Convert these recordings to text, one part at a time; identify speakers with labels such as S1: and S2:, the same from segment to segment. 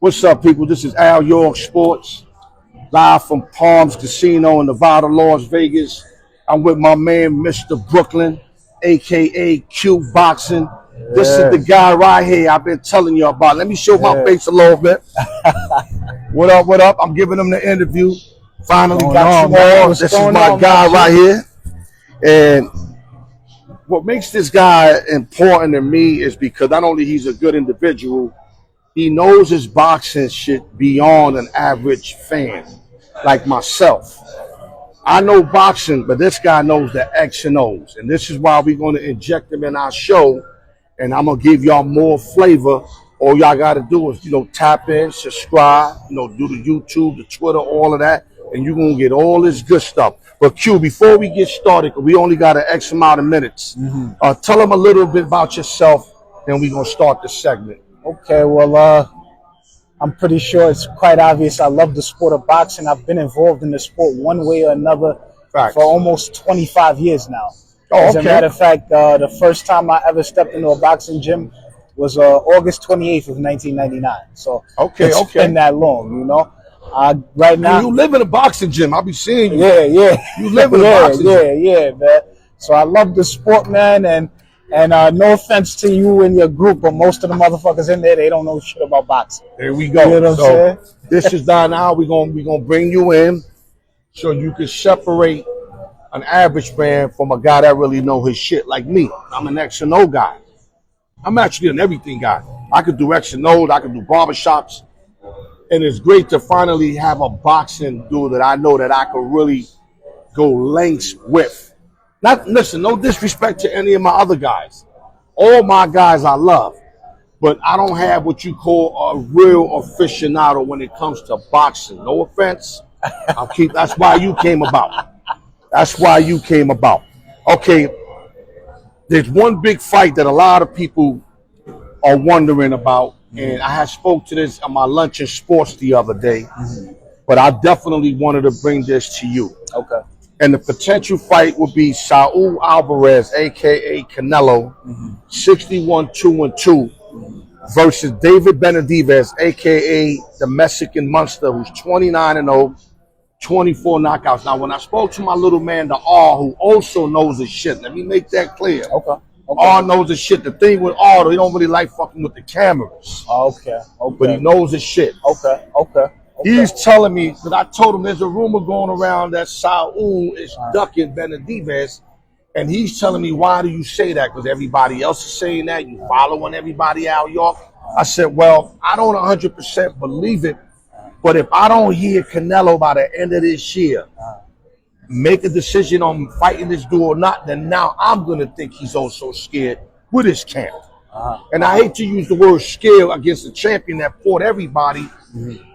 S1: What's up, people? This is Al York Sports, live from Palms Casino in Nevada, Las Vegas. I'm with my man, Mr.Brooklyn, a.k.a. Q Boxing. This is the guy right here I've been telling you about. Let me show my face a little bit. What up, what up? I'm giving him the interview. Finally got you all. This is my guy right here. And what makes this guy important to me is because not only he's a good individual, he knows his boxing shit beyond an average fan like myself. I know boxing, but this guy knows the X and O's. And this is why we're going to inject him in our show. And I'm going to give y'all more flavor. All y'all got to do is, tap in, subscribe, do the YouTube, the Twitter, all of that. And you're going to get all this good stuff. But Q, before we get started, we only got an X amount of minutes. Tell them a little bit about yourself, then we're going to start the segment.
S2: Okay, well, I'm pretty sure it's quite obvious. I love the sport of boxing. I've been involved in the sport one way or another for almost 25 years now. As a matter of fact, the first time I ever stepped into a boxing gym was August 28th of 1999. So it's been that long, Right now,
S1: you live in a boxing gym. I'll be seeing you.
S2: Yeah.
S1: You live in a boxing gym.
S2: Yeah, man. So I love the sport, man, and no offense to you and your group, but most of the motherfuckers in there, they don't know shit about boxing.
S1: There we go.
S2: You know what I'm saying?
S1: This is done now. We're gonna bring you in so you can separate an average fan from a guy that really know his shit like me. I'm an X and O guy. I'm actually an everything guy. I could do X and O's. I could do barbershops. And it's great to finally have a boxing dude that I know that I could really go lengths with. No disrespect to any of my other guys. All my guys I love. But I don't have what you call a real aficionado when it comes to boxing. No offense. That's why you came about. That's why you came about. Okay, there's one big fight that a lot of people are wondering about, and I had spoke to this on my lunch in sports the other day, but I definitely wanted to bring this to you.
S2: Okay.
S1: And the potential fight would be Saul Alvarez, a.k.a. Canelo, 61-2-2, versus David Benavidez, a.k.a. the Mexican Monster, who's 29-0, 24 knockouts. Now, when I spoke to my little man, the R, who also knows his shit, let me make that clear.
S2: Okay.
S1: R knows his shit. The thing with R, he don't really like fucking with the cameras.
S2: Okay.
S1: But he knows his shit.
S2: Okay.
S1: He's telling me, that I told him there's a rumor going around that Saul is ducking Benavidez, and he's telling me, why do you say that? Because everybody else is saying that. You following everybody out, York? I said, well, I don't 100% believe it, but if I don't hear Canelo by the end of this year make a decision on fighting this dude or not, then now I'm going to think he's also scared with his camp. And I hate to use the word scared against a champion that fought everybody,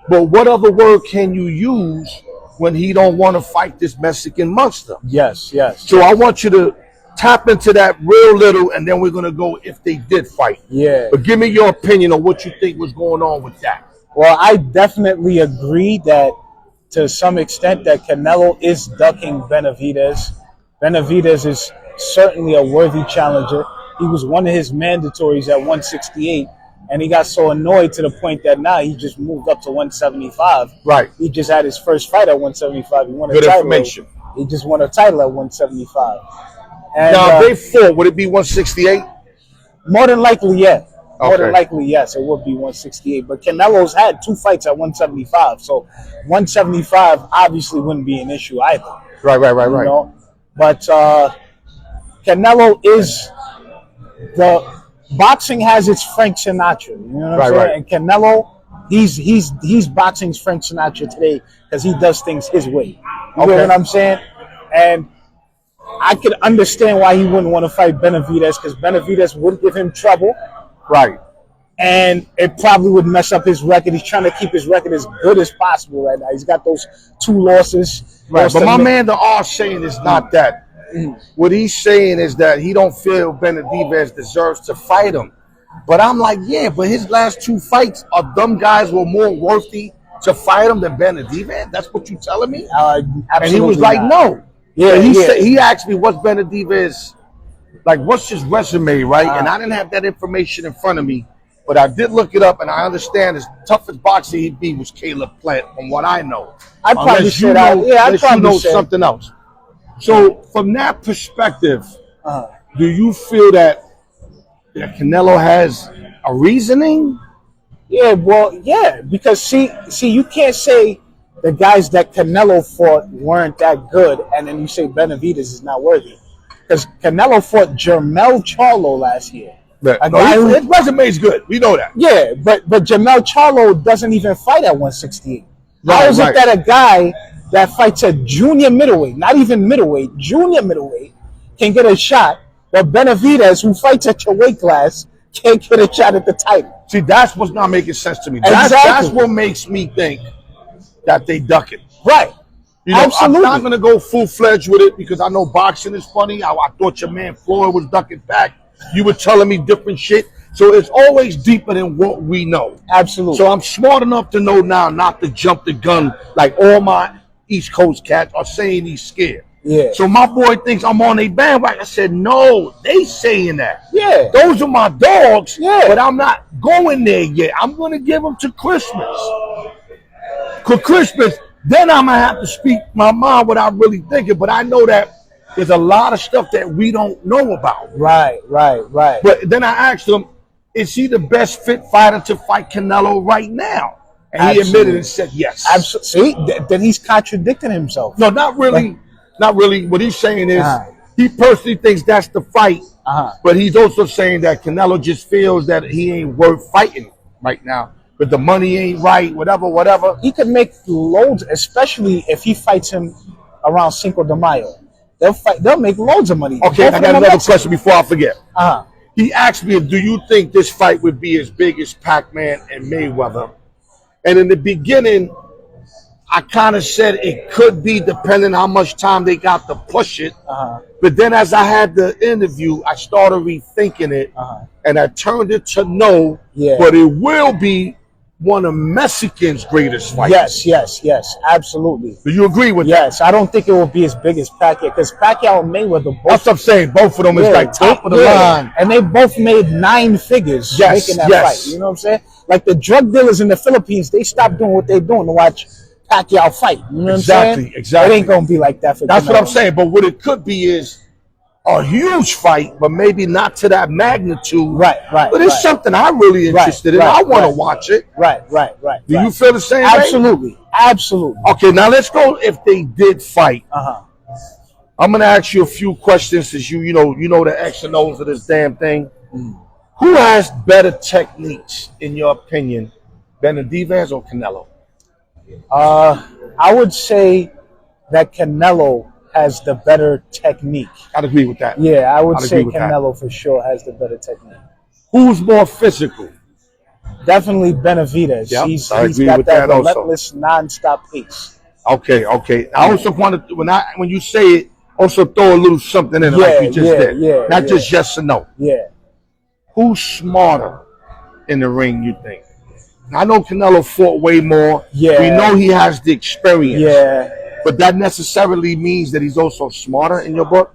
S1: but what other word can you use when he don't want to fight this Mexican monster?
S2: Yes.
S1: So I want you to tap into that real little, and then we're going to go if they did fight.
S2: Yeah.
S1: But give me your opinion on what you think was going on with that.
S2: Well, I definitely agree that to some extent that Canelo is ducking Benavidez. Benavidez is certainly a worthy challenger. He was one of his mandatories at 168, and he got so annoyed to the point that now he just moved up to 175.
S1: Right.
S2: He just had his first fight at 175. He won a
S1: Good
S2: title.
S1: information.
S2: He just won a title at 175. And,
S1: now, if they fought, would it be 168?
S2: More than likely, yeah. More
S1: Okay.
S2: than likely, yes, it would be 168. But Canelo's had 2 fights at 175, so 175 obviously wouldn't be an issue either.
S1: Right.
S2: You know? But Canelo is boxing has its Frank Sinatra. You know what I'm saying?
S1: Right.
S2: And Canelo, he's boxing's Frank Sinatra today because he does things his way. You know what I'm saying? And I could understand why he wouldn't want to fight Benavidez, because Benavidez would give him trouble.
S1: Right.
S2: And it probably would mess up his record. He's trying to keep his record as good as possible right now. He's got those 2 losses.
S1: Right. But my man, the R, saying is not that. What he's saying is that he don't feel Benavidez deserves to fight him. But I'm like, yeah, but his last 2 fights, are them guys were more worthy to fight him than Benavidez? That's what you telling me? And he was like, no. Yeah, he asked me, what's Benavidez, like, what's his resume, right? And I didn't have that information in front of me. But I did look it up, and I understand the toughest boxer he beat was Caleb Plant, from what I know.
S2: I'd probably say that. Yeah, I'd probably
S1: know something else. So from that perspective, do you feel that Canelo has a reasoning?
S2: Yeah, well, yeah, because see, you can't say the guys that Canelo fought weren't that good, and then you say Benavidez is not worthy. Because Canelo fought Jermell Charlo last year.
S1: His resume is good. We know that.
S2: Yeah, but Jermell Charlo doesn't even fight at 168. How is it that a guy that fights at junior middleweight, not even middleweight, junior middleweight, can get a shot, but Benavidez, who fights at your weight class, can't get a shot at the title?
S1: See, that's what's not making sense to me. That's what makes me think that they duck it.
S2: Right.
S1: Absolutely. I'm not going to go full-fledged with it because I know boxing is funny. I thought your man Floyd was ducking back. You were telling me different shit. So it's always deeper than what we know.
S2: Absolutely.
S1: So I'm smart enough to know now not to jump the gun like all my East Coast cats are saying he's scared.
S2: Yeah.
S1: So my boy thinks I'm on a bandwagon. I said, no, they saying that.
S2: Yeah.
S1: Those are my dogs,
S2: but
S1: I'm not going there yet. I'm going to give them to Christmas. For Christmas, then I'm going to have to speak my mind without really thinking. But I know that there's a lot of stuff that we don't know about.
S2: Right.
S1: But then I asked him, is he the best fit fighter to fight Canelo right now? And he admitted and said yes.
S2: See, then he's contradicting himself.
S1: No, not really. Not really. What he's saying is he personally thinks that's the fight. But he's also saying that Canelo just feels that he ain't worth fighting right now. But the money ain't right, whatever.
S2: He could make loads, especially if he fights him around Cinco de Mayo. They'll make loads of money.
S1: Okay, I got another question before I forget.
S2: Uh-huh.
S1: He asked me, do you think this fight would be as big as Pac-Man and Mayweather? And in the beginning, I kind of said it could be depending how much time they got to push it.
S2: Uh-huh.
S1: But then as I had the interview, I started rethinking it.
S2: Uh-huh.
S1: And I turned it to no.
S2: Yeah.
S1: But it will be one of Mexican's greatest fights.
S2: Yes, absolutely.
S1: Do you agree with that?
S2: Yes, I don't think it will be as big as Pacquiao, because Pacquiao and Mayweather both.
S1: That's what I'm saying. Both of them is like top of the line.
S2: And they both made 9 figures making that fight. You know what I'm saying? Like the drug dealers in the Philippines, they stopped doing what they're doing to watch Pacquiao fight. You know what I'm saying?
S1: Exactly.
S2: It ain't going to be like that for
S1: That's
S2: Canelo.
S1: what I'm saying. But what it could be is a huge fight, but maybe not to that magnitude.
S2: Right.
S1: But it's something I'm really interested in. I want to watch it.
S2: Right.
S1: Do you feel the same
S2: way? Absolutely.
S1: Okay, now let's go if they did fight.
S2: Uh-huh.
S1: I'm going to ask you a few questions since you know the X and O's of this damn thing. Who has better techniques, in your opinion, Benavidez or Canelo?
S2: I would say that Canelo has the better technique.
S1: I'd agree with that.
S2: Yeah, I would say Canelo for sure has the better technique.
S1: Who's more physical?
S2: Definitely Benavidez.
S1: Yep,
S2: he's got that relentless, non-stop pace.
S1: Okay. I also wanted to, when you say it, also throw a little something in it like you just did. Not just yes or no.
S2: Yeah.
S1: Who's smarter in the ring, you think? I know Canelo fought way more.
S2: Yeah.
S1: We know he has the experience.
S2: Yeah.
S1: But that necessarily means that he's also smarter in your book?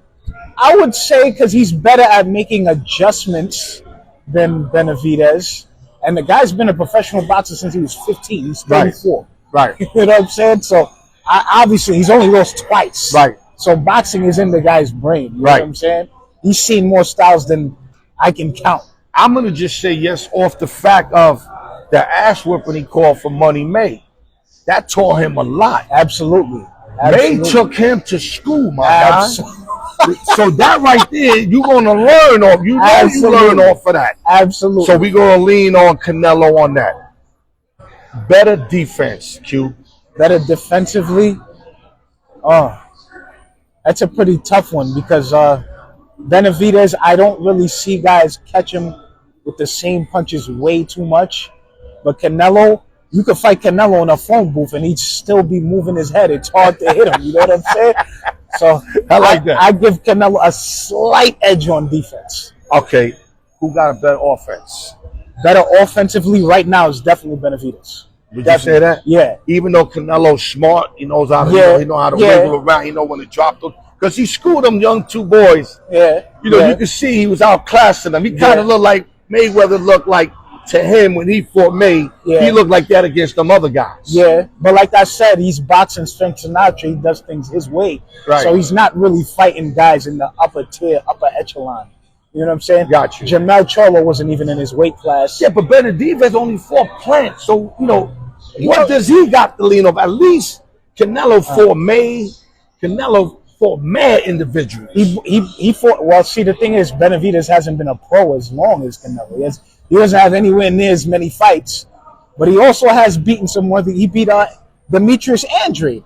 S2: I would say because he's better at making adjustments than Benavidez. And the guy's been a professional boxer since he was 15. He's 34.
S1: Right.
S2: You know what I'm saying? So, obviously, he's only lost twice.
S1: Right.
S2: So, boxing is in the guy's brain. You know what I'm saying? He's seen more styles than I can count.
S1: I'm going to just say yes off the fact of the ass whipping he called for Money May. That taught him a lot.
S2: Absolutely.
S1: May took him to school, my guy. So that right there, you're going to learn off. You know you learn off of that.
S2: Absolutely.
S1: So we're going to lean on Canelo on that. Better defense, Q.
S2: Better defensively? That's a pretty tough one because Benavidez, I don't really see guys catch him with the same punches way too much. But Canelo, you could fight Canelo in a phone booth and he'd still be moving his head. It's hard to hit him. You know what I'm saying? So
S1: I like that.
S2: I give Canelo a slight edge on defense.
S1: Okay. Who got a better offense?
S2: Better offensively right now is definitely Benavidez.
S1: Would you say that?
S2: Yeah.
S1: Even though Canelo's smart, he knows how to he know how to wiggle around. He know when to drop them. Because he schooled them young two boys.
S2: Yeah.
S1: You know, you can see he was outclassing them. He kind of looked like Mayweather looked like to him when he fought May, he looked like that against them other guys.
S2: Yeah, but like I said, he's boxing Frank Sinatra. He does things his way. Right. So he's not really fighting guys in the upper tier, upper echelon. You know what I'm saying?
S1: Got you.
S2: Jamel Charlo wasn't even in his weight class.
S1: Yeah, but Benavidez only fought Plant. So, what does he got to lean over? At least Canelo fought May. Canelo fought mad individuals.
S2: He fought. Well, see, the thing is, Benavidez hasn't been a pro as long as Canelo. He doesn't have anywhere near as many fights, but he also has beaten someone. He beat Demetrius Andre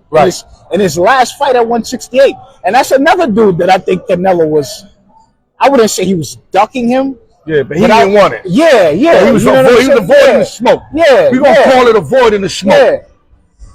S2: in his last fight at 168, and that's another dude that I think Canelo was. I wouldn't say he was ducking him.
S1: Yeah, but he didn't want it.
S2: Yeah.
S1: He was avoiding the smoke.
S2: Yeah,
S1: we're gonna call it avoiding the smoke.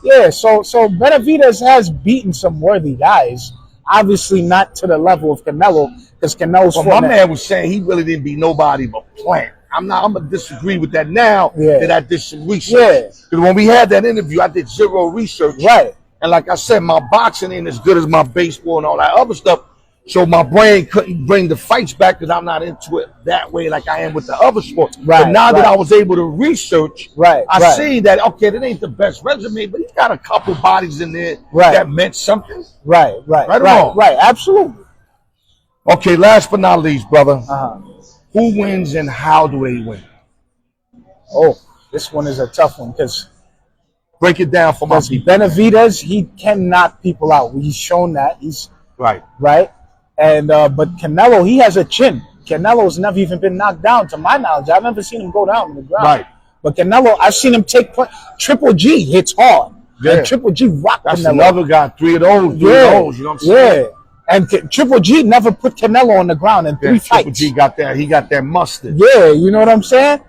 S2: Yeah. So Benavidez has beaten some worthy guys. Obviously not to the level of Canelo, because Canelo's.
S1: Well, my man was saying he really didn't beat nobody but Plant. I'm gonna disagree with that now that I did some research. Because when we had that interview, I did zero research.
S2: Right.
S1: And like I said, my boxing ain't as good as my baseball and all that other stuff. So my brain couldn't bring the fights back because I'm not into it that way like I am with the other sports. Right. But now that I was able to research, I see that, okay, that ain't the best resume, but he's got a couple bodies in there that meant something. Right or wrong?
S2: Right, absolutely.
S1: Okay, last but not least, brother. Who wins and how do they win?
S2: Oh, this one is a tough one because
S1: break it down for my people.
S2: Benavidez, he can knock people out. He's shown that. He's right. And but Canelo, he has a chin. Canelo's never even been knocked down, to my knowledge. I've never seen him go down on the ground. Right. But Canelo, I've seen him take Triple G hits hard. Yeah. And Triple G rocked Canelo.
S1: That's another guy. Three of those. You know what I'm saying?
S2: Yeah. And Triple G never put Canelo on the ground in 3 fights.
S1: Triple G got that. He got that mustard.
S2: Yeah, you know what I'm saying?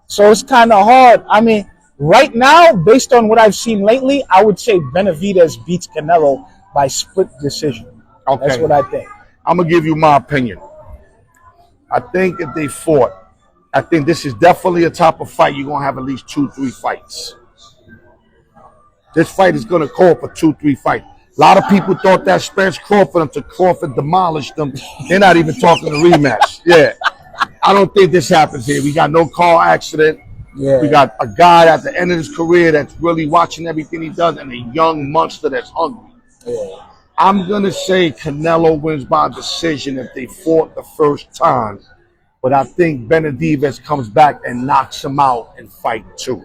S2: So it's kind of hard. I mean, right now, based on what I've seen lately, I would say Benavidez beats Canelo by split decision. Okay. That's what I think.
S1: I'm going to give you my opinion. I think if they fought, I think this is definitely a type of fight you're going to have at least 2-3 fights. This fight is going to call for 2-3 fights. A lot of people thought that Spence Crawford until Crawford demolished them. They're not even talking a rematch. Yeah. I don't think this happens here. We got no car accident. Yeah. We got a guy at the end of his career that's really watching everything he does and a young monster that's hungry. Yeah. I'm going to say Canelo wins by decision if they fought the first time. But I think Benavidez comes back and knocks him out in fight 2.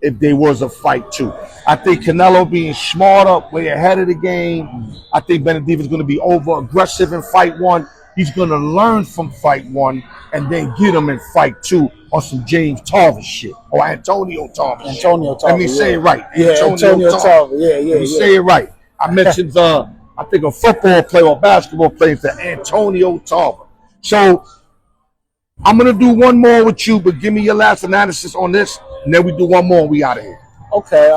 S1: If there was a fight 2. I think Canelo being smarter, way ahead of the game. I think Benavidez is going to be over-aggressive in fight 1. He's going to learn from fight 1 and then get him in fight 2 on some James Tarver shit. Or Antonio Tarver. Let me say it right.
S2: Yeah, Antonio Tarver. Yeah.
S1: Let me say it right. I mentioned, I think a football player or basketball player to Antonio Tarver. So I'm going to do one more with you, but give me your last analysis on this, and then we do one more and we out of here.
S2: Okay,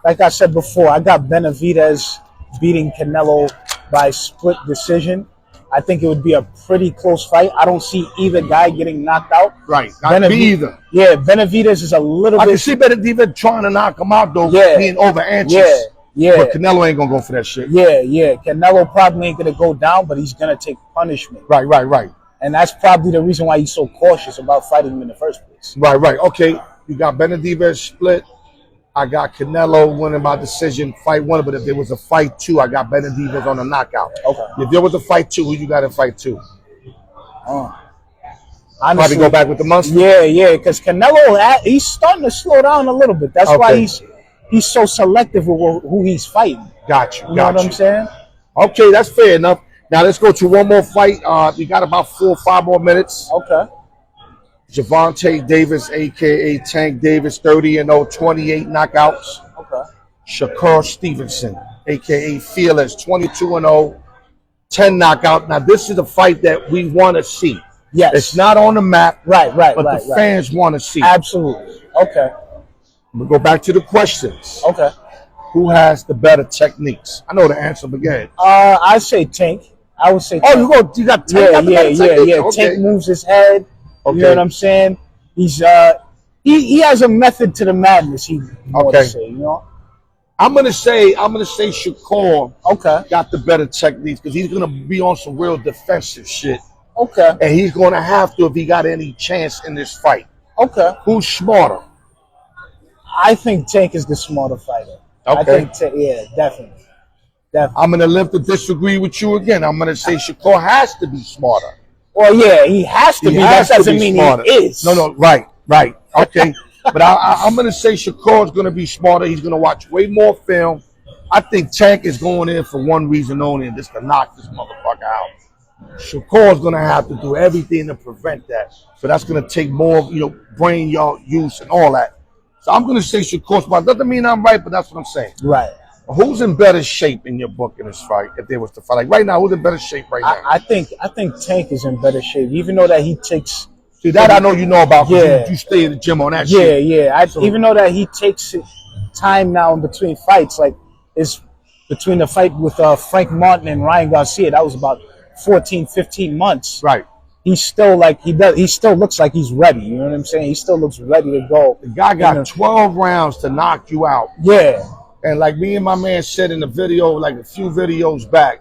S2: like I said before, I got Benavidez beating Canelo by split decision. I think it would be a pretty close fight. I don't see either guy getting knocked out.
S1: Right, not me either.
S2: Yeah, Benavidez is a little bit...
S1: I can see Benavidez trying to knock him out, though, being over anxious. Yeah. But Canelo ain't going to go for that shit.
S2: Yeah. Canelo probably ain't going to go down, but he's going to take punishment.
S1: Right.
S2: And that's probably the reason why he's so cautious about fighting him in the first place.
S1: Right. Okay, you got Benavidez split. I got Canelo winning by decision, fight 1. But if there was a fight 2, I got Benavidez on a knockout. Okay. If there was a fight 2, who you got in fight 2?
S2: Honestly,
S1: probably go back with the monster.
S2: Yeah. Because Canelo, he's starting to slow down a little bit. That's why he's so selective with who he's fighting.
S1: Got you.
S2: You know what I'm saying?
S1: Okay, that's fair enough. Now let's go to one more fight. We got about 4 or 5 more minutes.
S2: Okay.
S1: Gervonta Davis, a.k.a. Tank Davis, 30-0, 28 knockouts.
S2: Okay.
S1: Shakur Stevenson, a.k.a. Fearless, 22-0, 10 knockouts. Now, this is a fight that we want to see.
S2: Yes.
S1: It's not on the map.
S2: Right.
S1: But the fans want to see.
S2: Absolutely. Okay.
S1: We'll go back to the questions.
S2: Okay.
S1: Who has the better techniques? I know the answer, but go ahead.
S2: I say Tank. I would say Tank.
S1: Oh, you got Tank?
S2: Yeah. Okay. Tank moves his head. Okay. You know what I'm saying? He's he has a method to the madness. He to say, you know.
S1: I'm gonna say Shakur got the better techniques because he's gonna be on some real defensive shit.
S2: Okay.
S1: And he's going to have to if he got any chance in this fight.
S2: Okay.
S1: Who's smarter?
S2: I think Tank is the smarter fighter.
S1: Okay.
S2: I think, yeah, definitely.
S1: I'm going to live to disagree with you again. I'm going to say Shakur has to be smarter.
S2: Well, yeah, he has to be. That doesn't mean smarter. He is.
S1: No, right. Okay. But I'm going to say Shakur's going to be smarter. He's going to watch way more film. I think Tank is going in for one reason only, and just to knock this motherfucker out. Shakur's going to have to do everything to prevent that. So that's going to take more, brain use and all that. So I'm going to say Shakur's smart. Doesn't mean I'm right, but that's what I'm saying.
S2: Right.
S1: Who's in better shape in your book in this fight if there was to fight? Like right now, who's in better shape right now?
S2: I think Tank is in better shape, even though that he takes.
S1: See, that I know you know about. Yeah. You stay in the gym on that shit.
S2: Yeah. Even though that he takes time now in between fights, like it's between the fight with Frank Martin and Ryan Garcia, that was about 14, 15 months.
S1: Right.
S2: He's still he still looks like he's ready. You know what I'm saying? He still looks ready to go.
S1: The guy got 12 rounds to knock you out.
S2: Yeah.
S1: And like me and my man said in the video, like a few videos back,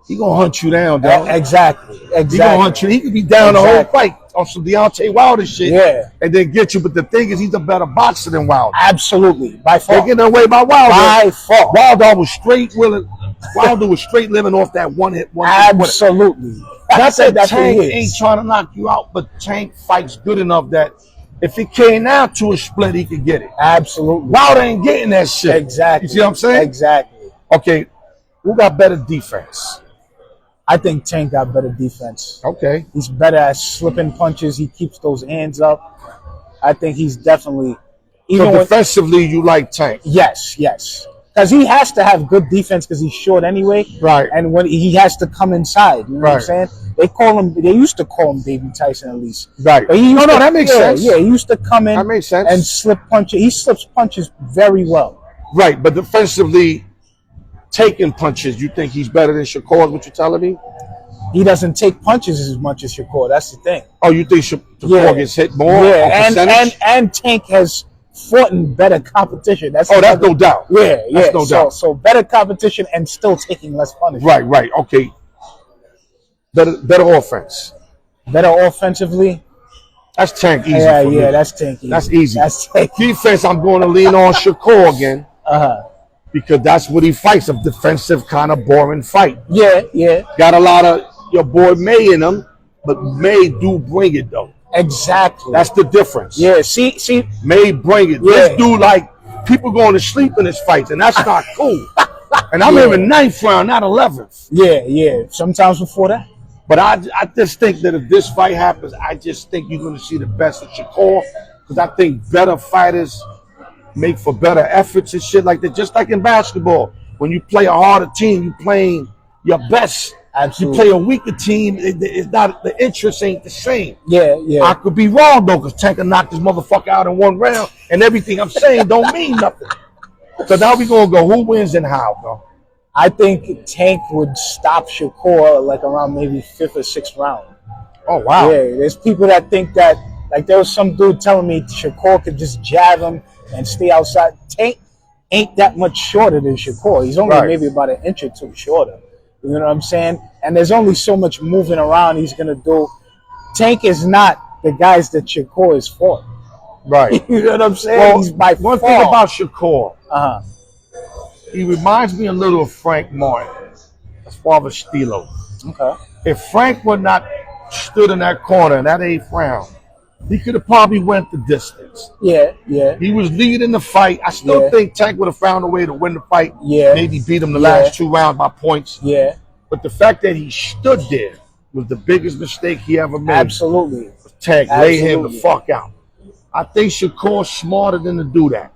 S1: he gonna hunt you down, dog.
S2: Exactly.
S1: He gonna hunt you. He could be down the whole fight on some Deontay Wilder shit.
S2: Yeah.
S1: And then get you. But the thing is, he's a better boxer than Wilder.
S2: Absolutely. By far.
S1: Taking away by Wilder.
S2: By far.
S1: Wilder was straight living off that one hit.
S2: Absolutely.
S1: That's that Tank ain't trying to knock you out, but Tank fights good enough that if it came down to a split, he could get it.
S2: Absolutely.
S1: Wilder ain't getting that shit.
S2: Exactly.
S1: You see what I'm saying?
S2: Exactly.
S1: Okay, who got better defense?
S2: I think Tank got better defense.
S1: Okay.
S2: He's better at slipping punches. He keeps those hands up. I think he's definitely...
S1: So defensively, you like Tank?
S2: Yes. Because he has to have good defense because he's short anyway.
S1: Right.
S2: And when he has to come inside. You know what I'm saying? They used to call him Baby Tyson at least.
S1: Right.
S2: But that makes sense. Yeah, he used to come in and slip punches. He slips punches very well.
S1: Right, but defensively, taking punches, you think he's better than Shakur, is what you're telling me?
S2: He doesn't take punches as much as Shakur. That's the thing.
S1: Oh, you think Shakur gets hit more?
S2: Yeah, and Tank has fought in better competition. That's no
S1: doubt.
S2: Yeah.
S1: That's no doubt.
S2: So better competition and still taking less punishment.
S1: Right. Okay. Better offense.
S2: Better offensively.
S1: That's Tank easy.
S2: Yeah, that's Tank easy.
S1: That's easy.
S2: That's Tank.
S1: Defense, I'm going to lean on Shakur again. Because that's what he fights, a defensive kind of boring fight.
S2: Yeah.
S1: Got a lot of your boy May in him, but May do bring it though.
S2: Exactly.
S1: That's the difference.
S2: Yeah, see,
S1: May bring it. Yeah. This dude, like, people going to sleep in his fights, and that's not cool. And I'm in 9th round, not 11th.
S2: Yeah. Sometimes before that.
S1: But I just think that if this fight happens, I just think you're going to see the best of Shakur, because I think better fighters make for better efforts and shit like that. Just like in basketball, when you play a harder team, you're playing your best.
S2: Absolutely.
S1: You play a weaker team, it's not, the interest ain't the same.
S2: Yeah.
S1: I could be wrong though, because Tank knocked this motherfucker out in 1 round, and everything I'm saying don't mean nothing. So now we gonna go, who wins and how, bro?
S2: I think Tank would stop Shakur like around maybe 5th or 6th round.
S1: Oh wow.
S2: Yeah, there's people that think that, like there was some dude telling me Shakur could just jab him and stay outside. Tank ain't that much shorter than Shakur. He's only maybe about an inch or two shorter. You know what I'm saying? And there's only so much moving around he's gonna do. Tank is not the guys that Shakur is for.
S1: Right.
S2: You know what I'm saying?
S1: Well,
S2: he's by
S1: one
S2: far.
S1: thing about Shakur, he reminds me a little of Frank Martin, as far as Stilo.
S2: Okay.
S1: If Frank would not stood in that corner in that 8th round, he could have probably went the distance.
S2: Yeah.
S1: He was leading the fight. I still think Tank would have found a way to win the fight.
S2: Yeah.
S1: Maybe beat him the last 2 rounds by points.
S2: Yeah.
S1: But the fact that he stood there was the biggest mistake he ever made.
S2: Absolutely.
S1: Tank lay him the fuck out. I think Shakur's smarter than to do that.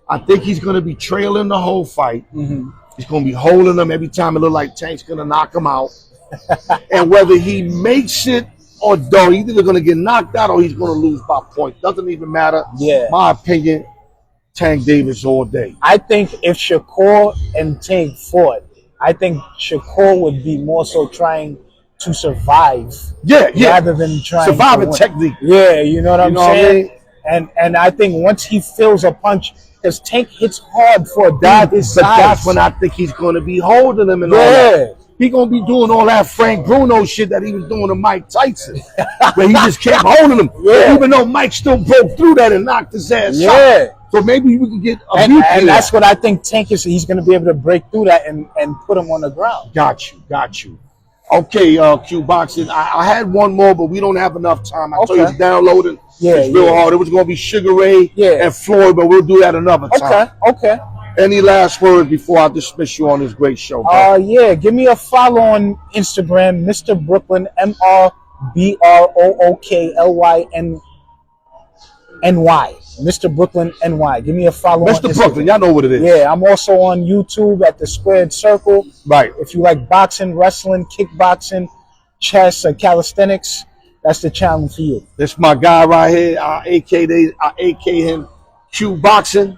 S1: I think he's going to be trailing the whole fight.
S2: Mm-hmm.
S1: He's going to be holding him every time it looks like Tank's going to knock him out. And whether he makes it or don't, he's either going to get knocked out or he's going to lose by points. Doesn't even matter.
S2: Yeah.
S1: My opinion, Tank Davis all day.
S2: I think if Shakur and Tank fought, I think Shakur would be more so trying to survive.
S1: Yeah.
S2: Rather than trying
S1: surviving
S2: to
S1: technique.
S2: Yeah, you know what I'm saying?
S1: What I mean?
S2: And I think once he feels a punch, because Tank hits hard for a dude his size.
S1: But that's when I think he's going to be holding him and all that. he gonna be doing all that Frank Bruno shit that he was doing to Mike Tyson, where he just kept holding him. Yeah. Even though Mike still broke through that and knocked his ass out. So maybe we can get a
S2: and that's what I think Tank is. He's gonna be able to break through that and put him on the ground.
S1: Got you. Okay, Q Boxing. I had one more, but we don't have enough time. I told you it's downloading. Yeah, it's real hard. It was going to be Sugar Ray and Floyd, but we'll do that another time.
S2: Okay.
S1: Any last words before I dismiss you on this great show, bro?
S2: Yeah. Give me a follow on Instagram, Mr.Brooklyn, MrBrooklyNY. Mr. Brooklyn NY. Give me a follow on
S1: Mr. Brooklyn, y'all know what it is.
S2: Yeah, I'm also on YouTube at the Squared Circle.
S1: Right.
S2: If you like boxing, wrestling, kickboxing, chess, or calisthenics, that's the channel for you.
S1: This my guy right here. I AK him Q Boxing.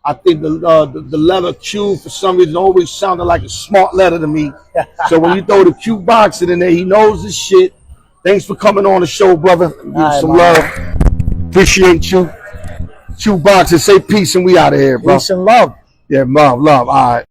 S1: I think the letter Q for some reason always sounded like a smart letter to me. So when you throw the Q Boxing in there, he knows his shit. Thanks for coming on the show, brother. Give you some love. Appreciate you. Q Boxing, say peace and we out of here, bro.
S2: Peace and love.
S1: Yeah, love. All right.